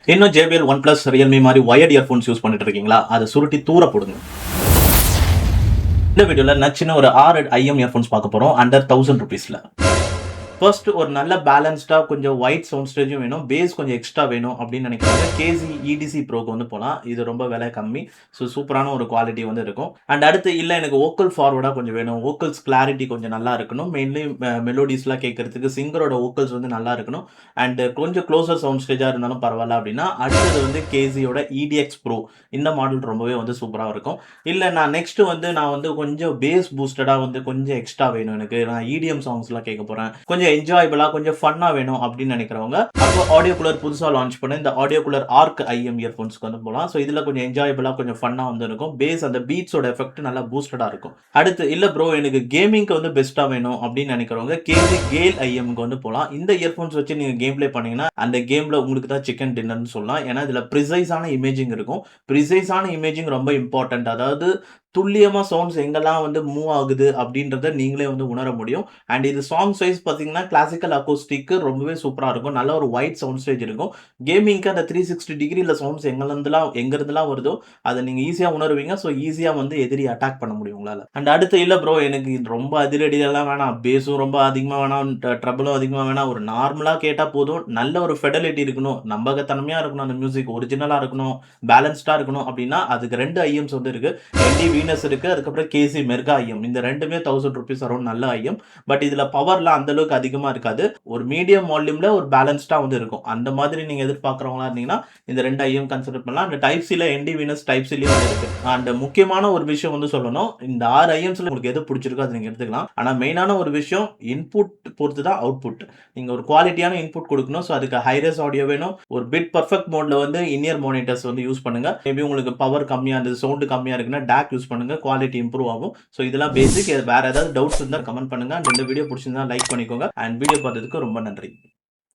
இன்னும் JBL, OnePlus, Realme மாதிரி wired earphones use பண்ணிட்டு இருக்கீங்களா? அதை சுருட்டி தூர போடுங்க. இந்த வீடியோல நச்சுன்னு ஒரு 6 IM இயர்ஃபோன்ஸ் பார்க்க போறோம் அண்டர் 1000 ரூபீஸ்ல. ஃபர்ஸ்ட் ஒரு நல்ல பேலன்ஸ்டா கொஞ்சம் ஒயிட் சவுண்ட் ஸ்டேஜும் வேணும், பேஸ் கொஞ்சம் எக்ஸ்ட்ரா வேணும் அப்படின்னு நினைக்கிறவங்க KZ EDC ப்ரோக்கு வந்து போகலாம். இது ரொம்ப விலை கம்மி, ஸோ சூப்பரான ஒரு குவாலிட்டி வந்து இருக்கும். அண்ட் அடுத்து இல்லை எனக்கு வோக்கல் ஃபார்வர்டாக கொஞ்சம் வேணும், வோக்கல்ஸ் கிளாரிட்டி கொஞ்சம் நல்லா இருக்கணும், மெயின்லி மெலோடிஸ்லாம் கேட்கறதுக்கு சிங்கரோட வோக்கல்ஸ் வந்து நல்லா இருக்கணும், அண்ட் கொஞ்சம் க்ளோசர் சவுண்ட் ஸ்டேஜாக இருந்தாலும் பரவாயில்ல அப்படின்னா அடுத்தது வந்து KZயோட EDX ப்ரோ. இந்த மாடல் ரொம்பவே வந்து சூப்பராக இருக்கும். இல்லை நான் வந்து கொஞ்சம் பேஸ் பூஸ்டடாக வந்து கொஞ்சம் எக்ஸ்ட்ரா வேணும், எனக்கு நான் EDM சாங்ஸ்லாம் கேட்க போகிறேன், கொஞ்சம் என்ஜாயபிளா கொஞ்சம் ஃபன்னா வேணும் அப்படின்னு நினைக்கிறவங்க அப்போ ஆடியோ கூலர் புதுசா லான்ச் பண்ண இந்த ஆடியோ கூலர் ஆர்க் IM இயர்ஃபோன்ஸ்க்கு வந்து போகலாம். ஸோ இதுல கொஞ்சம் என்ஜாயபிளா கொஞ்சம் ஃபன்னா வந்து இருக்கும், பேஸ் அந்த பீட்ஸோட எஃபெக்ட் நல்லா பூஸ்டடா இருக்கும். அடுத்து இல்ல ப்ரோ எனக்கு கேமிங்க்கு வந்து பெஸ்டா வேணும் அப்படின்னு நினைக்கிறவங்க KZ கேல் IMக்கு வந்து போகலாம். இந்த இயர்ஃபோன்ஸ் வச்சு நீங்க கேம் பிளே பண்ணீங்கன்னா அந்த கேம்ல உங்களுக்கு தான் சிக்கன் டின்னர்னு சொல்லலாம். ஏன்னா இதுல ப்ரிசைஸான இமேஜிங் இருக்கும். ப்ரிசைஸான இமேஜிங் ரொம்ப இம்பார்ட்டன்ட். அதாவது துல்லியமா சவுண்ட்ஸ் எங்கெல்லாம் வந்து மூவ் ஆகுது அப்படின்றத நீங்களே வந்து உணர முடியும். அண்ட் இது சாங் சைஸ் பார்த்தீங்கன்னா கிளாசிக்கல் அக்கோஸ்டிக் ரொம்பவே சூப்பராக இருக்கும், நல்ல ஒரு ஒயிட் சவுண்ட் ஸ்டேஜ் இருக்கும். கேமிங்க்கு அந்த 360 டிகிரியில் சவுண்ட்ஸ் எங்கிருந்துலாம் வருதோ அதை நீங்கள் ஈஸியாக உணர்வீங்க. ஸோ ஈஸியாக வந்து எதிரி அட்டாக் பண்ண முடியும் உங்களால். அண்ட் அடுத்து இல்லை ப்ரோ எனக்கு ரொம்ப அதிரடியெல்லாம் வேணாம், பேஸும் ரொம்ப அதிகமாக வேணாம், ட்ரபிளும் அதிகமாக வேணாம், ஒரு நார்மலாக கேட்டால் போதும், நல்ல ஒரு ஃபெடலிட்டி இருக்கணும், நம்பகத்தன்மையாக இருக்கணும், அந்த மியூசிக் ஒரிஜினலாக இருக்கணும், பேலன்ஸ்டாக இருக்கணும் அப்படின்னா அதுக்கு 2 IMs வந்து இருக்கு. ND வீனஸ் இருக்கு, அதுக்கப்புறம் KZ மெர்கா IM. இந்த ரெண்டுமே 1000 ரூபீஸ் அரௌண்ட் நல்ல IM. பட் இதுல பவர்லாம் அந்த அளவுக்கு அதிகமா இருக்காது, ஒரு மீடியம் வால்யூம்ல ஒரு பேலன்ஸ்டா வந்து இருக்கும். அந்த மாதிரி நீங்க எதிர்பார்க்கறவங்களா இருந்தீங்கன்னா இந்த 2 IM கன்சிடர் பண்ணலாம். அந்த டைப் சில ND வீனஸ் டைப் சிலயும் இருக்கு. அண்ட் முக்கியமான ஒரு விஷயம் வந்து சொல்லணும், இந்த 6 IMஸ்ல உங்களுக்கு எது பிடிச்சிருக்கோ அதை நீங்க எடுத்துக்கலாம். ஆனா மெயினான ஒரு விஷயம் இன்புட் பொறுத்து தான் அவுட்புட். நீங்க ஒரு குவாலிட்டியான இன்புட் கொடுக்கணும். ஸோ அதுக்கு ஹைரஸ் ஆடியோ வேணும். ஒரு பிட் பர்ஃபெக்ட் மோட்ல வந்து இன்இயர் மானிட்டர்ஸ் வந்து யூஸ் பண்ணுங்க. மேபி உங்களுக்கு பவர் கம்மியா இருந்தது, சவுண்ட் கம்மியா இருக்குன்னா DAC யூஸ் பண்ணுங்க, குவாலிட்டி இம்ப்ரூவ் ஆகும். ஸோ இதெல்லாம் பேசிக். வேற ஏதாவது டவுட்ஸ் இருந்தால் கமெண்ட் பண்ணுங்க. அண்ட் இந்த வீடியோ பிடிச்சிருந்தா லைக் பண்ணிக்கோங்க. அண்ட் வீடியோ பார்த்ததுக்கு ரொம்ப நன்றி.